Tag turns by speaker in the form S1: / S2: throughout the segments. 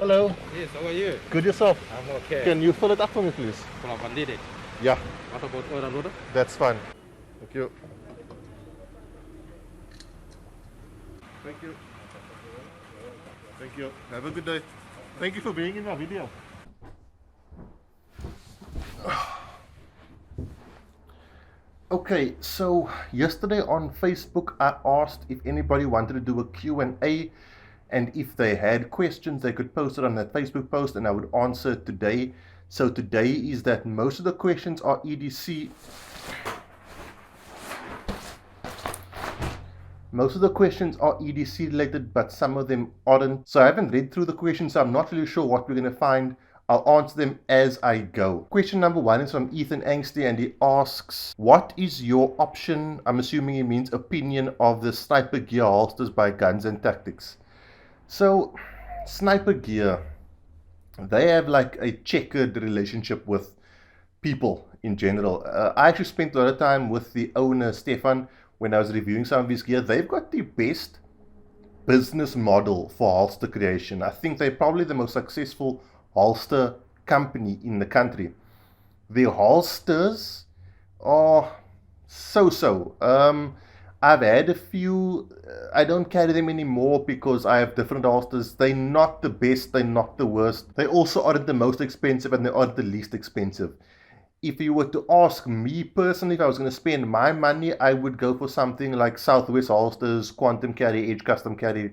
S1: Hello.
S2: Yes, how are you?
S1: Good yourself?
S2: I'm okay.
S1: Can you fill it up for me, please?
S2: From Bandit.
S1: Yeah,
S2: What about oil and water?
S1: that's fine. Thank you. Thank you. Thank you. Have a good day. Thank you for being in my video. Okay, so yesterday on Facebook I asked if anybody wanted to do a Q&A, and if they had questions they could post it on that Facebook post and I would answer it today. So today is that most of the questions are EDC. Most of the questions are EDC related, but some of them aren't. So I haven't read through the questions, so I'm not really sure what we're going to find. I'll answer them as I go. Question number 1 is from Ethan Angsty, and he asks, what is your option, I'm assuming he means opinion, of the sniper gear holsters by Guns and Tactics? So, sniper gear, they have like a checkered relationship with people in general. I actually spent a lot of time with the owner, Stefan, when I was reviewing some of his gear. They've got the best business model for holster creation. I think they're probably the most successful holster company in the country. Their holsters are so-so. I've had a few. I don't carry them anymore because I have different holsters. They're not the best, they're not the worst. They also aren't the most expensive and they aren't the least expensive. If you were to ask me personally, if I was going to spend my money, I would go for something like Southwest Holsters, Quantum Carry, Edge Custom Carry,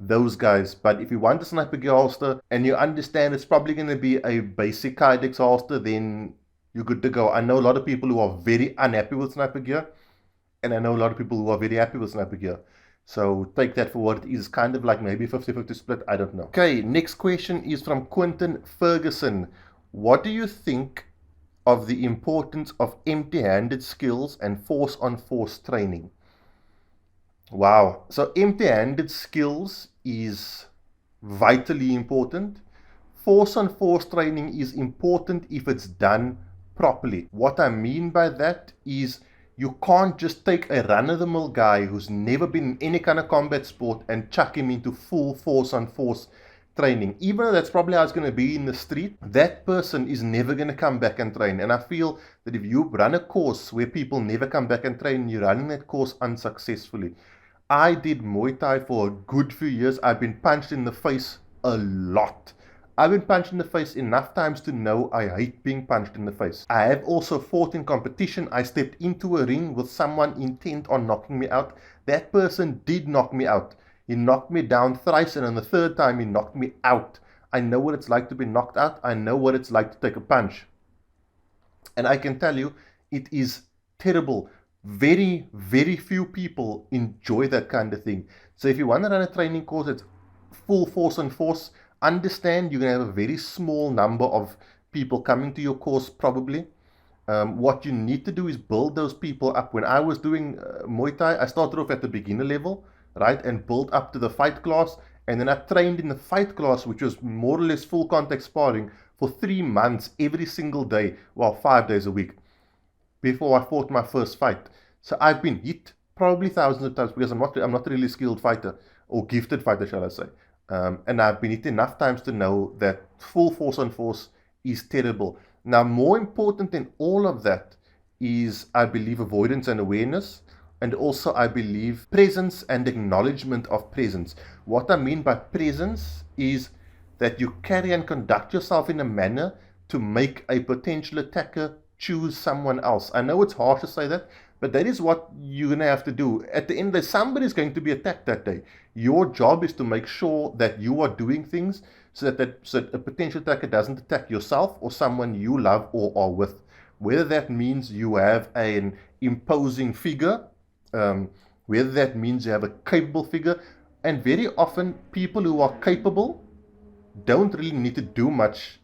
S1: those guys. But if you want a sniper gear holster and you understand it's probably going to be a basic Kydex holster, then you're good to go. I know a lot of people who are very unhappy with sniper gear, and I know a lot of people who are very happy with sniper gear. So take that for what it is, kind of like maybe 50-50 split, I don't know. Okay, next question is from Quentin Ferguson. What do you think of the importance of empty-handed skills and force-on-force training? Wow, so empty-handed skills is vitally important. Force-on-force training is important if it's done properly. What I mean by that is you can't just take a run-of-the-mill guy who's never been in any kind of combat sport and chuck him into full force-on-force training. Even though that's probably how it's going to be in the street, that person is never going to come back and train. And I feel that if you run a course where people never come back and train, you're running that course unsuccessfully. I did Muay Thai for a good few years. I've been punched in the face a lot. I've been punched in the face enough times to know I hate being punched in the face. I have also fought in competition. I stepped into a ring with someone intent on knocking me out. That person did knock me out. He knocked me down thrice, and on the third time he knocked me out. I know what it's like to be knocked out. I know what it's like to take a punch. And I can tell you, it is terrible. Very, very few people enjoy that kind of thing. So if you want to run a training course that's full force on force, understand you're going to have a very small number of people coming to your course probably. What you need to do is build those people up. When I was doing Muay Thai, I started off at the beginner level, right, and built up to the fight class, and then I trained in the fight class, which was more or less full contact sparring, for 3 months every single day, well, 5 days a week, before I fought my first fight. So I've been hit probably thousands of times because I'm not a really skilled fighter, or gifted fighter, shall I say. And I've been hit enough times to know that full force on force is terrible. Now, more important than all of that is, I believe, avoidance and awareness, and also I believe presence and acknowledgement of presence. What I mean by presence is that you carry and conduct yourself in a manner to make a potential attacker choose someone else. I know it's harsh to say that, but that is what you're going to have to do. At the end of the day, somebody's going to be attacked that day. Your job is to make sure that you are doing things so that a potential attacker doesn't attack yourself or someone you love or are with. Whether that means you have an imposing figure, whether that means you have a capable figure. And very often, people who are capable don't really need to do much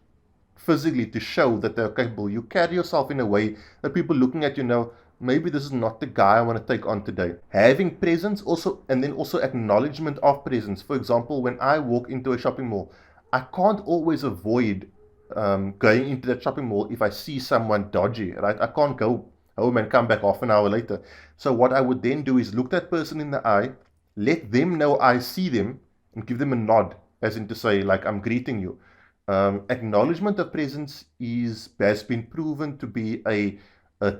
S1: physically to show that they're capable. You carry yourself in a way that people looking at you know, maybe this is not the guy I want to take on today. Having presence also, and then also acknowledgement of presence. For example, when I walk into a shopping mall, I can't always avoid going into that shopping mall if I see someone dodgy, right? I can't go home and come back half an hour later. So what I would then do is look that person in the eye, let them know I see them, and give them a nod. as in to say, like, I'm greeting you. Acknowledgement of presence has been proven to be a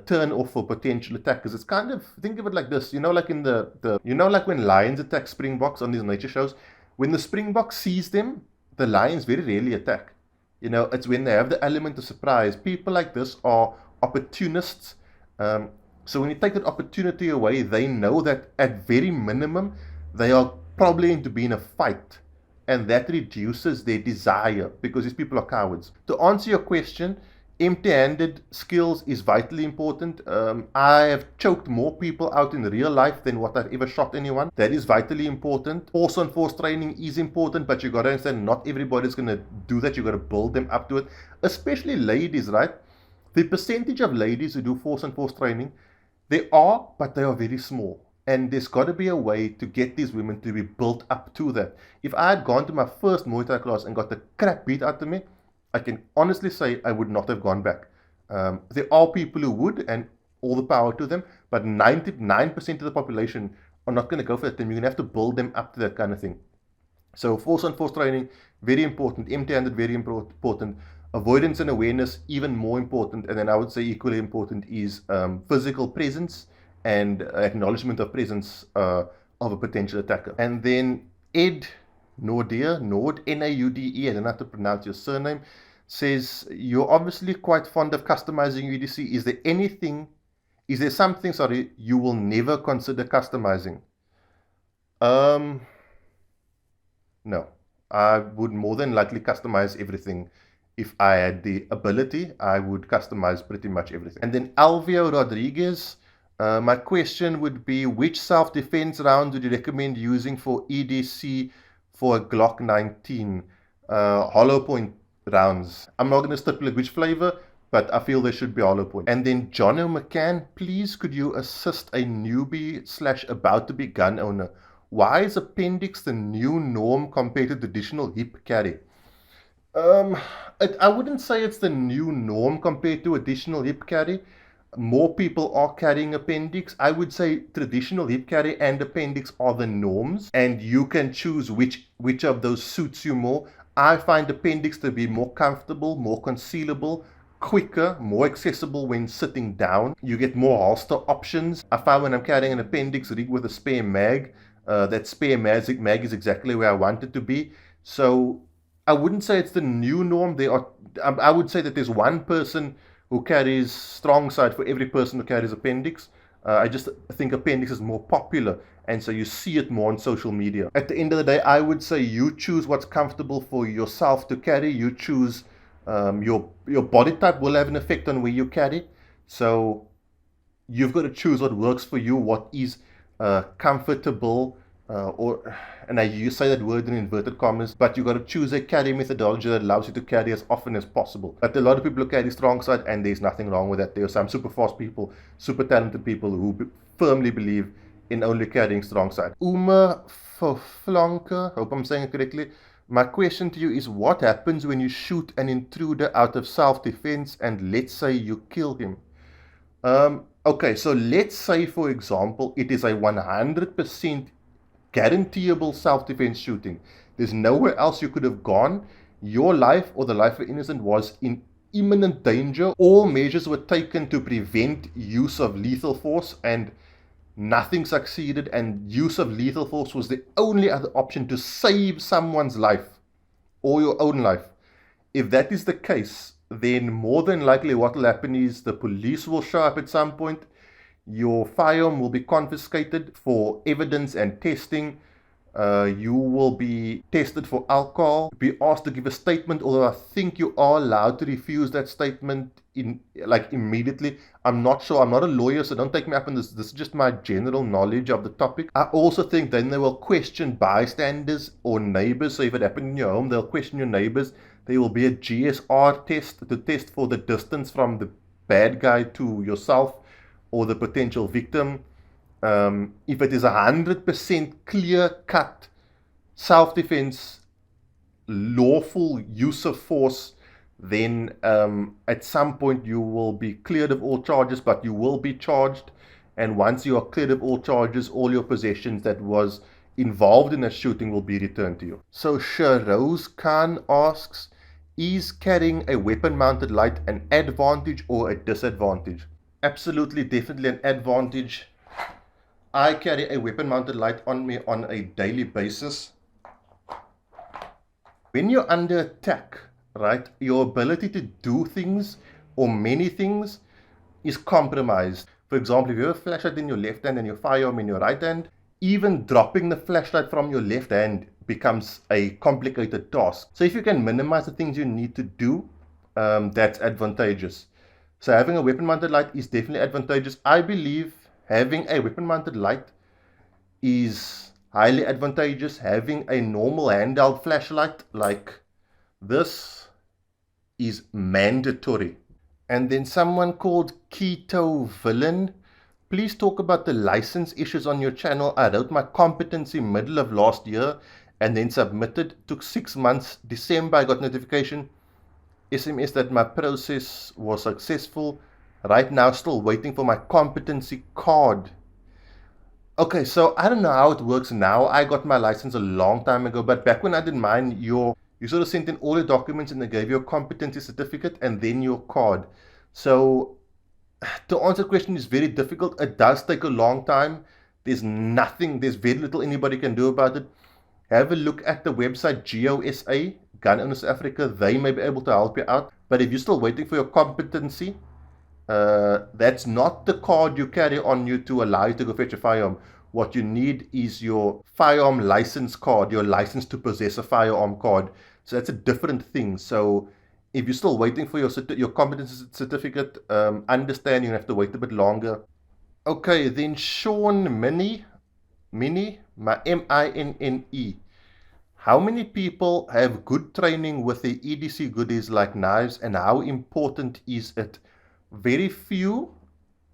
S1: turn off for potential attackers. It's kind of, think of it like this, like in like when lions attack springboks on these nature shows, when the springbok sees them, the lions very rarely attack. It's when they have the element of surprise. People like this are opportunists. So when you take that opportunity away, they know that at very minimum, they are probably going to be in a fight. And that reduces their desire because these people are cowards. To answer your question, empty-handed skills is vitally important. I have choked more people out in real life than what I've ever shot anyone. That is vitally important. Force on force training is important, but you got to understand not everybody's going to do that. You got to build them up to it, especially ladies, right? The percentage of ladies who do force on force training, they are, but they are very small. And there's got to be a way to get these women to be built up to that. If I had gone to my first Muay Thai class and got the crap beat out of me, I can honestly say I would not have gone back. There are people who would, and all the power to them, but 99% of the population are not going to go for that. Then you're going to have to build them up to that kind of thing. So force on force training, very important. Empty-handed, very important. Avoidance and awareness, even more important. And then I would say equally important is physical presence and acknowledgement of presence of a potential attacker. And then Ed Nord, Naude, I don't know how to pronounce your surname, says, you're obviously quite fond of customizing EDC. Is there something, you will never consider customizing? No. I would more than likely customize everything. If I had the ability, I would customize pretty much everything. And then Alvio Rodriguez, my question would be, which self-defense round would you recommend using for EDC for a Glock 19? Hollow point rounds. I'm not going to stipulate which flavor, but I feel there should be hollow point. And then Jono McCann, please could you assist a newbie / about to be gun owner? Why is appendix the new norm compared to traditional hip carry? I wouldn't say it's the new norm compared to additional hip carry. More people are carrying appendix. I would say traditional hip carry and appendix are the norms, and you can choose which of those suits you more. I find appendix to be more comfortable, more concealable, quicker, more accessible when sitting down. You get more holster options. I find when I'm carrying an appendix rig with a spare mag, that spare mag is exactly where I want it to be. So I wouldn't say it's the new norm. I would say that there's one person who carries strong side for every person who carries appendix. I just think appendix is more popular, and so you see it more on social media. At the end of the day, I would say you choose what's comfortable for yourself to carry. You choose your body type will have an effect on where you carry. So you've got to choose what works for you, what is comfortable, and you say that word in inverted commas, but you got to choose a carry methodology that allows you to carry as often as possible. But a lot of people carry strong side, and there's nothing wrong with that. There are some super fast people, super talented people who firmly believe in only carrying strong side. Uma Flanker, hope I'm saying it correctly. My question to you is, what happens when you shoot an intruder out of self-defense and let's say you kill him? Okay, so let's say, for example, it is a 100% guaranteeable self-defense shooting. There's nowhere else you could have gone. Your life or the life of innocent was in imminent danger. All measures were taken to prevent use of lethal force, and nothing succeeded, and use of lethal force was the only other option to save someone's life or your own life. If that is the case, then more than likely what will happen is the police will show up at some point. Your firearm will be confiscated for evidence and testing. You will be tested for alcohol, be asked to give a statement, although I think you are allowed to refuse that statement immediately. I'm not sure. I'm not a lawyer, so don't take me up on this. This is just my general knowledge of the topic. I also think then they will question bystanders or neighbors. So if it happened in your home, they'll question your neighbors. There will be a GSR test to test for the distance from the bad guy to yourself or the potential victim. If it is 100% clear-cut self-defense, lawful use of force, then at some point you will be cleared of all charges, but you will be charged. And once you are cleared of all charges, all your possessions that was involved in a shooting will be returned to you. So Sharoz Khan asks, is carrying a weapon-mounted light an advantage or a disadvantage? Absolutely, definitely an advantage. I carry a weapon-mounted light on me on a daily basis. When you're under attack, right, your ability to do things or many things is compromised. For example, if you have a flashlight in your left hand and your firearm in your right hand, even dropping the flashlight from your left hand becomes a complicated task. So if you can minimize the things you need to do, that's advantageous. So having a weapon-mounted light is definitely advantageous. I believe having a weapon-mounted light is highly advantageous. Having a normal handheld flashlight like this is mandatory. And then someone called Keto Villain, please talk about the license issues on your channel. I wrote my competency middle of last year and then submitted. Took 6 months. December I got notification SMS that my process was successful. Right now still waiting for my competency card. Okay, so I don't know how it works now. I got my license a long time ago, but back when I did mine, you sort of sent in all your documents and they gave you a competency certificate and then your card. So to answer the question is very difficult. It does take a long time. There's very little anybody can do about it. Have a look at the website GOSA, Gun Owners Africa. They may be able to help you out. But if you're still waiting for your competency, that's not the card you carry on you to allow you to go fetch a firearm. What you need is your firearm license card, your license to possess a firearm card. So that's a different thing. So if you're still waiting for your competency certificate, understand you have to wait a bit longer. Okay, then Sean Minnie, my MINNE. How many people have good training with the EDC goodies like knives, and how important is it? Very few,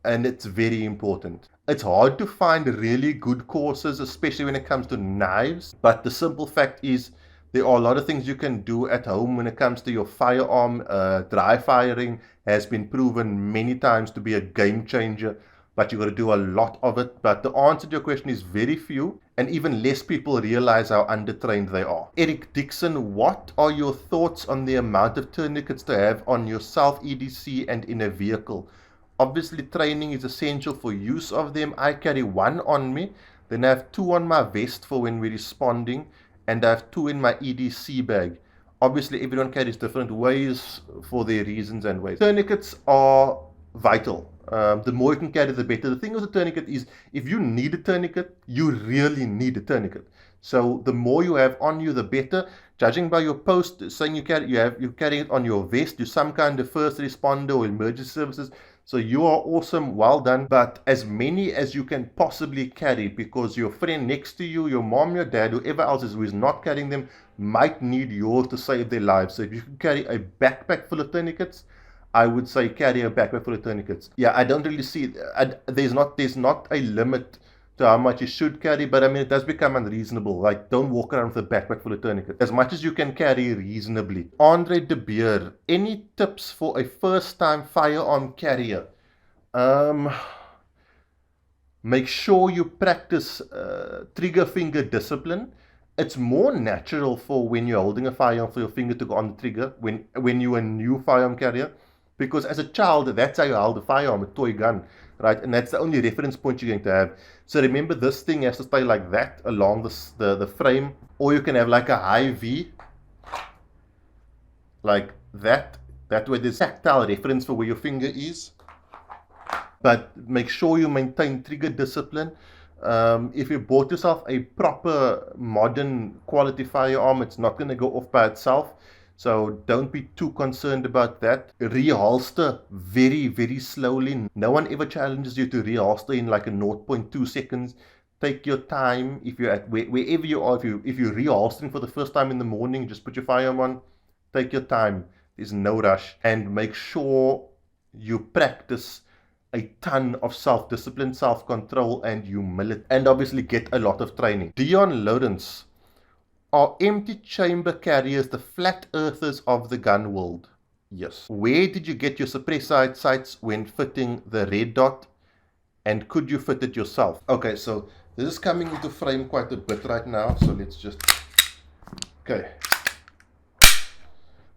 S1: and it's very important. It's hard to find really good courses, especially when it comes to knives, but the simple fact is there are a lot of things you can do at home when it comes to your firearm. Dry firing has been proven many times to be a game changer, but you've got to do a lot of it. But the answer to your question is very few, and even less people realize how undertrained they are. Eric Dixon, what are your thoughts on the amount of tourniquets to have on yourself, EDC, and in a vehicle? Obviously, training is essential for use of them. I carry one on me, then I have two on my vest for when we're responding, and I have two in my EDC bag. Obviously, everyone carries different ways for their reasons and ways. Tourniquets are vital. The more you can carry, the better. The thing with a tourniquet is, if you need a tourniquet, you really need a tourniquet. So the more you have on you, the better. Judging by your post saying you carry it on your vest, you're some kind of first responder or emergency services. So you are awesome, well done. But as many as you can possibly carry, because your friend next to you, your mom, your dad, whoever else who is not carrying them, might need yours to save their lives. So if you can carry a backpack full of tourniquets, I would say carry a backpack full of tourniquets. Yeah, I don't really see, there's not a limit to how much you should carry, but I mean, it does become unreasonable. Like, don't walk around with a backpack full of tourniquets. As much as you can carry reasonably. Andre De Beer, any tips for a first-time firearm carrier? Make sure you practice trigger finger discipline. It's more natural for when you're holding a firearm for your finger to go on the trigger when you're a new firearm carrier. Because as a child, that's how you held a firearm, a toy gun, right? And that's the only reference point you're going to have. So remember, this thing has to stay like that along the frame. Or you can have like a high V, like that. That way there's tactile reference for where your finger is. But make sure you maintain trigger discipline. If you bought yourself a proper modern quality firearm, it's not going to go off by itself. So don't be too concerned about that. Reholster very, very slowly. No one ever challenges you to reholster in like a 0.2 seconds. Take your time. If you're at wherever you are, if you're reholstering for the first time in the morning, just put your firearm on. Take your time. There's no rush. And make sure you practice a ton of self-discipline, self-control, and humility. And obviously get a lot of training. Dion Lawrence. Are empty chamber carriers the flat earthers of the gun world? Yes. Where did you get your suppressor sights when fitting the red dot? And could you fit it yourself? Okay, so This is coming into frame quite a bit right now, so let's just... Okay.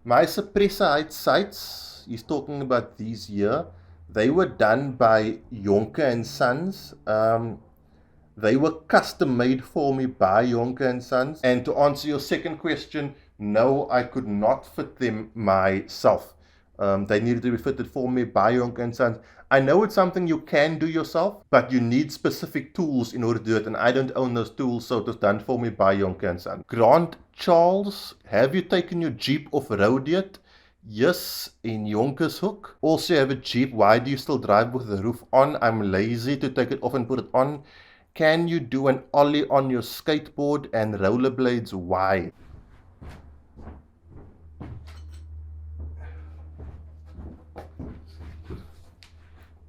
S1: My suppressor height sights, he's talking about these here. They were done by Jonker and Sons. They were custom made for me by Jonker and Sons. And to answer your second question, no, I could not fit them myself. They needed to be fitted for me by Jonker and Sons. I know it's something you can do yourself, but you need specific tools in order to do it, and I don't own those tools, so it was done for me by Jonker and Sons. Grant Charles, have you taken your Jeep off-road yet? Yes, in Jonker's Hook. Also, you have a Jeep. Why do you still drive with the roof on? I'm lazy to take it off and put it on. Can you do an ollie on your skateboard and rollerblades? Why?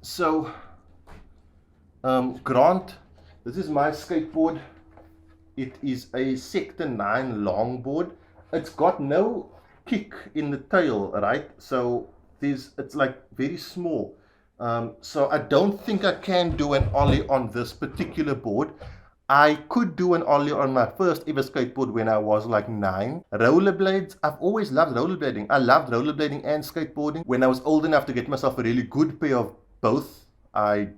S1: So, Grant, this is my skateboard. It is a Sector 9 longboard. It's got no kick in the tail, right? So it's like very small. So I don't think I can do an ollie on this particular board. I could do an ollie on my first ever skateboard when I was like 9. Rollerblades, I've always loved rollerblading. I loved rollerblading and skateboarding. When I was old enough to get myself a really good pair of both, I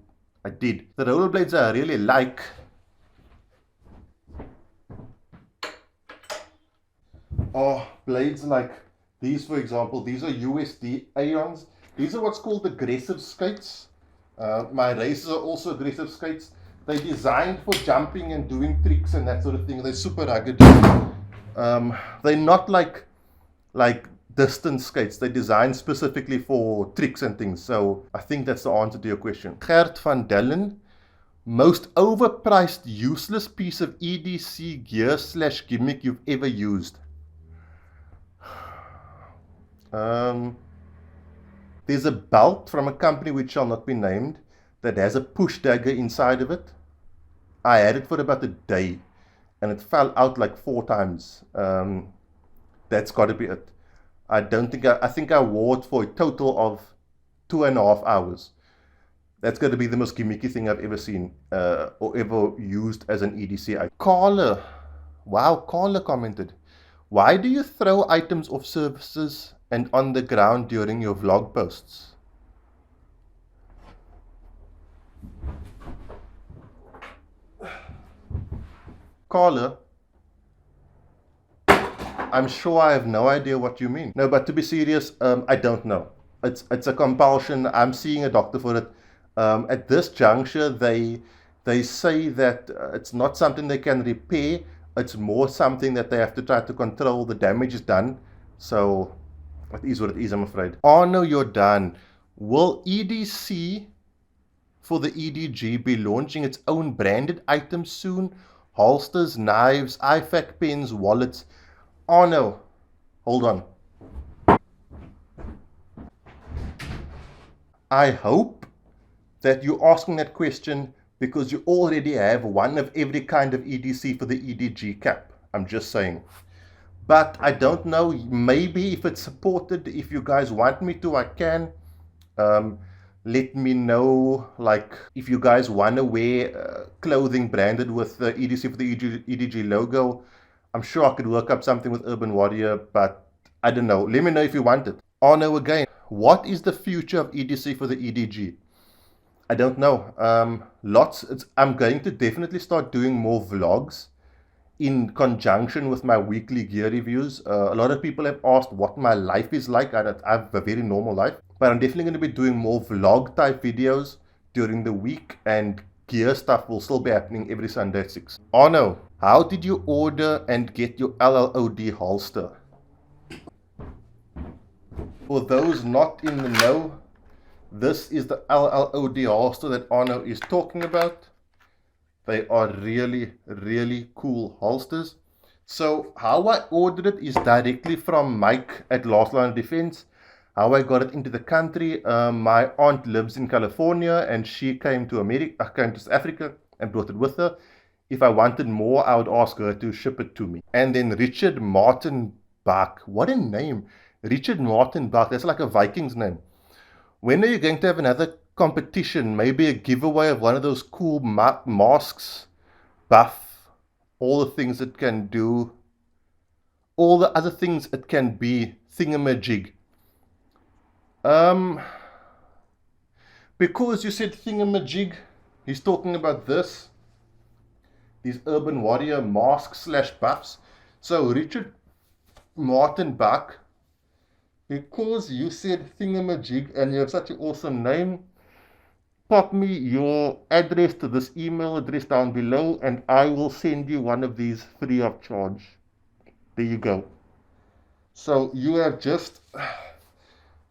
S1: did. The rollerblades I really like are blades like these, for example. These are USD Aeons. These are what's called aggressive skates. My races are also aggressive skates. They're designed for jumping and doing tricks and that sort of thing. They're super rugged. They're not like distance skates. They're designed specifically for tricks and things. So I think that's the answer to your question. Gert van Dellen, most overpriced useless piece of EDC gear / gimmick you've ever used. There's a belt from a company which shall not be named that has a push dagger inside of it. I had it for about a day and it fell out like 4 times. That's got to be it. I think I wore it for a total of 2.5 hours. That's going to be the most gimmicky thing I've ever seen or ever used as an EDC. Carla commented, why do you throw items off surfaces and on the ground during your vlog posts? Carla, I'm sure I have no idea what you mean. No, but to be serious, I don't know. It's a compulsion. I'm seeing a doctor for it. At this juncture, they say that it's not something they can repair. It's more something that they have to try to control. The damage is done. So it is what it is, I'm afraid. Oh no, you're done. Will EDC for the EDG be launching its own branded items soon? Holsters, knives, IFAC pens, wallets. Oh no, hold on. I hope that you're asking that question because you already have one of every kind of EDC for the EDG cap. I'm just saying. But I don't know, maybe if it's supported, if you guys want me to, I can. Let me know, like, if you guys want to wear clothing branded with the EDC for the EDG logo. I'm sure I could work up something with Urban Warrior, but I don't know. Let me know if you want it. Oh no, again, what is the future of EDC for the EDG? I don't know. I'm going to definitely start doing more vlogs in conjunction with my weekly gear reviews. A lot of people have asked what my life is like. I have a very normal life, but I'm definitely going to be doing more vlog type videos during the week, and gear stuff will still be happening every Sunday at 6. Oh no, how did you order and get your LLOD holster? For those not in the know, this is the LLOD holster that Arno is talking about. They are really, really cool holsters. So how I ordered it is directly from Mike at Last Line of Defense. How I got it into the country, my aunt lives in California and she came to South Africa and brought it with her. If I wanted more, I would ask her to ship it to me. And then Richard Martin Bach, what a name. Richard Martin Bach, that's like a Viking's name. When are you going to have another competition, maybe a giveaway of one of those cool masks buff, all the things it can do, all the other things it can be, thingamajig. Because you said thingamajig, he's talking about this, these Urban Warrior masks / buffs. So Richard Martin Bach, because you said thingamajig and you have such an awesome name, pop me your address to this email address down below and I will send you one of these free of charge. There you go. So you have just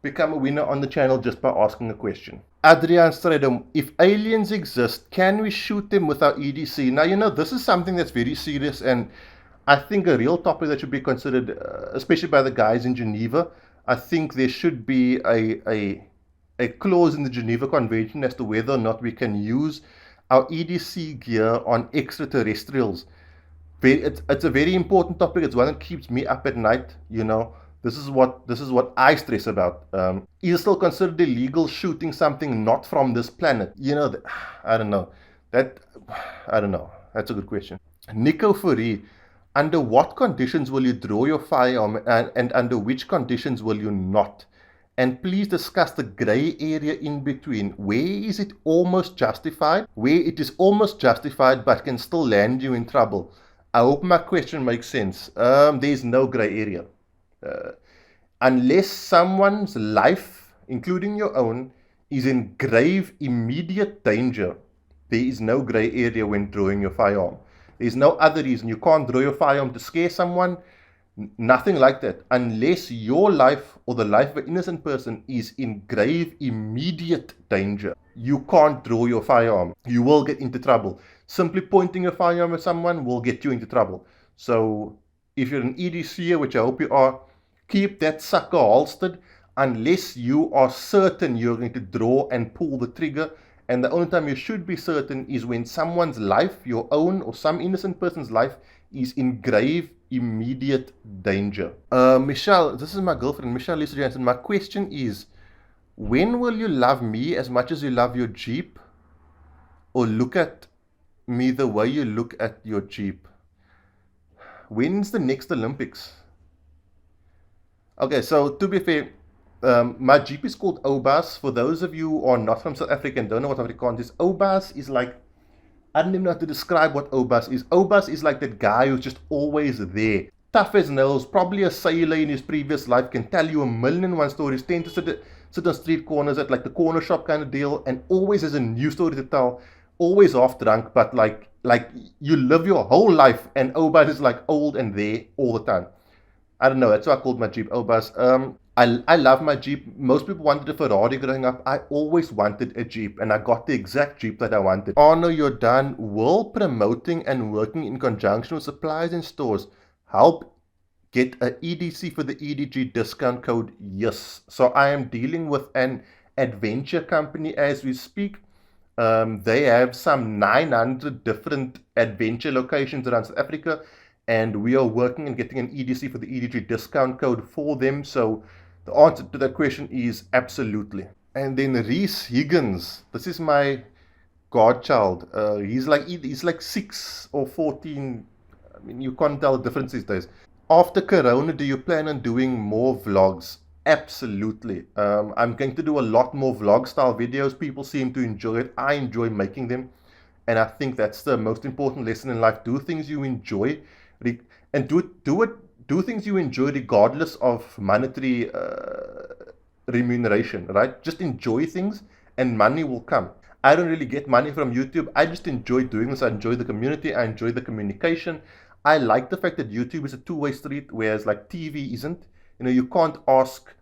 S1: become a winner on the channel just by asking a question. Adrian Stradom, if aliens exist, can we shoot them with our EDC? Now, this is something that's very serious and I think a real topic that should be considered, especially by the guys in Geneva. I think there should be a clause in the Geneva Convention as to whether or not we can use our EDC gear on extraterrestrials. It's a very important topic. It's one that keeps me up at night. This is what I stress about. Is it still considered illegal shooting something not from this planet? I don't know. I don't know. That's a good question. Nico Furry, under what conditions will you draw your firearm and under which conditions will you not? And please discuss the gray area in between. Where is it almost justified? Where it is almost justified but can still land you in trouble? I hope my question makes sense. There's no gray area. Unless someone's life, including your own, is in grave immediate danger, there is no gray area when drawing your firearm. There's no other reason. You can't draw your firearm to scare someone. Nothing like that. Unless your life or the life of an innocent person is in grave immediate danger, you can't draw your firearm. You will get into trouble. Simply pointing a firearm at someone will get you into trouble. So if you're an EDCer, which I hope you are, keep that sucker holstered unless you are certain you're going to draw and pull the trigger. And the only time you should be certain is when someone's life, your own or some innocent person's life, is in grave immediate danger. Michelle, this is my girlfriend, Michelle Lisa Jansen. My question is, when will you love me as much as you love your Jeep? Or look at me the way you look at your Jeep? When's the next Olympics? Okay, so to be fair, my Jeep is called Obas. For those of you who are not from South Africa and don't know what Afrikaans is, Obas is like, I don't even know how to describe what Obas is. Obas is like that guy who's just always there. Tough as nails, probably a sailor in his previous life, can tell you 1,000,001 stories, tend to sit on street corners at like the corner shop kind of deal, and always has a new story to tell, always half drunk, but like you live your whole life and Obas is like old and there all the time. I don't know, that's why I called my Jeep Obas. I love my Jeep. Most people wanted a Ferrari growing up. I always wanted a Jeep, and I got the exact Jeep that I wanted. Arno, you're done. Will promoting and working in conjunction with suppliers and stores help get a EDC for the EDG discount code? Yes. So I am dealing with an adventure company as we speak. They have some 900 different adventure locations around South Africa, and we are working and getting an EDC for the EDG discount code for them. So the answer to that question is absolutely. And then Reese Higgins, this is my godchild. He's like 6 or 14. I mean, you can't tell the difference these days. After Corona, do you plan on doing more vlogs? Absolutely. I'm going to do a lot more vlog style videos. People seem to enjoy it. I enjoy making them. And I think that's the most important lesson in life. Do things you enjoy, and do things you enjoy regardless of monetary remuneration, right? Just enjoy things and money will come. I don't really get money from YouTube. I just enjoy doing this. I enjoy the community. I enjoy the communication. I like the fact that YouTube is a two-way street, whereas like TV isn't. You can't ask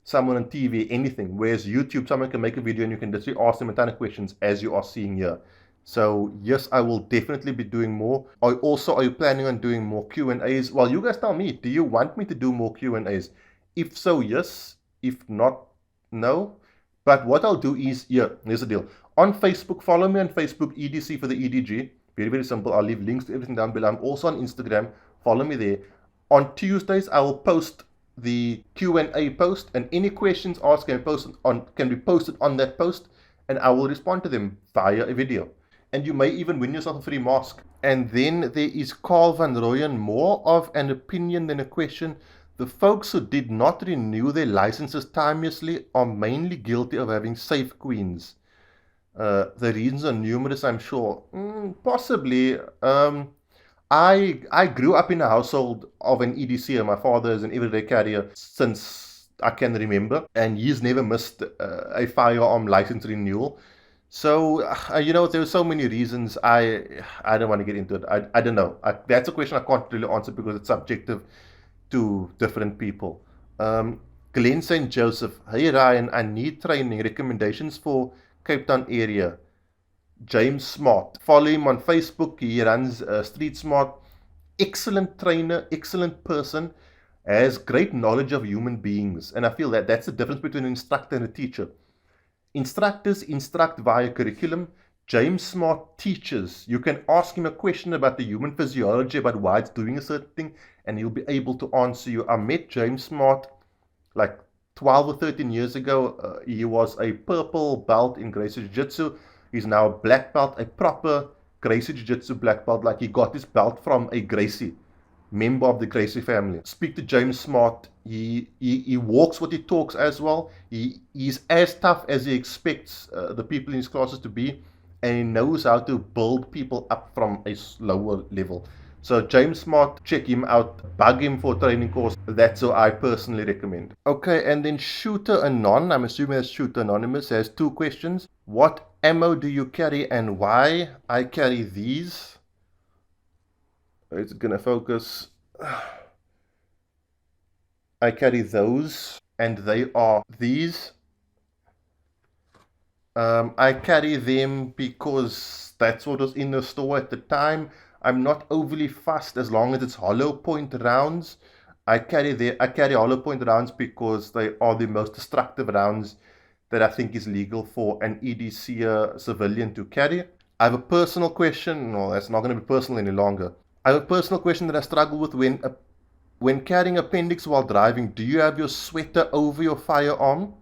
S1: someone on TV anything, whereas YouTube, someone can make a video and you can literally ask them a ton of questions as you are seeing here. So yes, I will definitely be doing more. Are you planning on doing more Q&As? Well, you guys tell me, do you want me to do more Q&As? If so, yes. If not, no. But what I'll do is, here's the deal. On Facebook, follow me on Facebook, EDC for the EDG. Very, very simple. I'll leave links to everything down below. I'm also on Instagram. Follow me there. On Tuesdays, I will post the Q&A post, and any questions asked can be posted on that post, and I will respond to them via a video. And you may even win yourself a free mask. And then there is Carl van Rooyen, more of an opinion than a question. The folks who did not renew their licenses timeously are mainly guilty of having safe queens. The reasons are numerous, I'm sure. Possibly. I grew up in a household of an EDC. My father is an everyday carrier since I can remember, and he's never missed a firearm license renewal. So, there are so many reasons. I don't want to get into it. I don't know. That's a question I can't really answer because it's subjective to different people. Glenn St. Joseph. Hey Ryan, I need training. Recommendations for Cape Town area. James Smart. Follow him on Facebook. He runs Street Smart. Excellent trainer, excellent person, has great knowledge of human beings. And I feel that that's the difference between an instructor and a teacher. Instructors instruct via curriculum. James Smart teaches. You can ask him a question about the human physiology, about why it's doing a certain thing, and he'll be able to answer you. I met James Smart like 12 or 13 years ago. He was a purple belt in Gracie Jiu-Jitsu. He's now a black belt, a proper Gracie Jiu-Jitsu black belt, like he got his belt from a Gracie member of the Gracie family. Speak to James Smart. He walks what he talks as well. He's as tough as he expects the people in his classes to be, and he knows how to build people up from a lower level. So James Smart, check him out, bug him for a training course. That's what I personally recommend. Okay, and then Shooter Anon, I'm assuming that's Shooter Anonymous, has 2 questions. What ammo do you carry and why? I carry these. It's gonna focus. I carry those, and they are these. I carry them because that's what was in the store at the time. I'm not overly fussed as long as it's hollow point rounds. I carry hollow point rounds because they are the most destructive rounds that I think is legal for an EDC civilian to carry. I have a personal question. No, that's not going to be personal any longer. I have a personal question that I struggle with when carrying appendix while driving. Do you have your sweater over your firearm,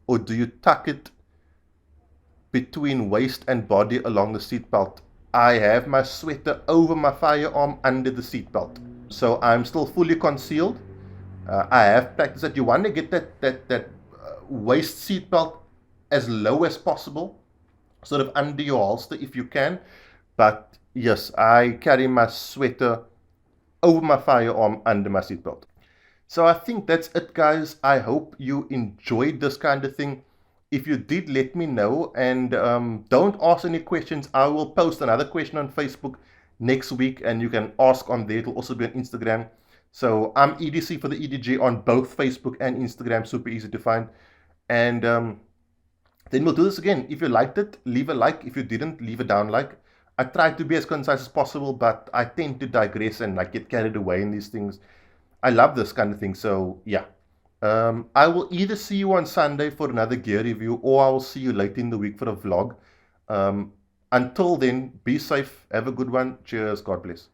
S1: or do you tuck it between waist and body along the seatbelt? I have my sweater over my firearm under the seatbelt, so I'm still fully concealed. I have practiced that. You want to get that waist seatbelt as low as possible, sort of under your holster if you can. But yes, I carry my sweater over my firearm under my seatbelt. So I think that's it, guys. I hope you enjoyed this kind of thing. If you did, let me know, and don't ask any questions. I will post another question on Facebook next week, and you can ask on there. It'll also be on Instagram. So I'm EDC for the EDG on both Facebook and Instagram. Super easy to find. And then we'll do this again. If you liked it, leave a like. If you didn't, leave a down like. I try to be as concise as possible, but I tend to digress and get carried away in these things. I love this kind of thing, so yeah. I will either see you on Sunday for another gear review, or I will see you later in the week for a vlog. Until then, be safe, have a good one. Cheers, God bless.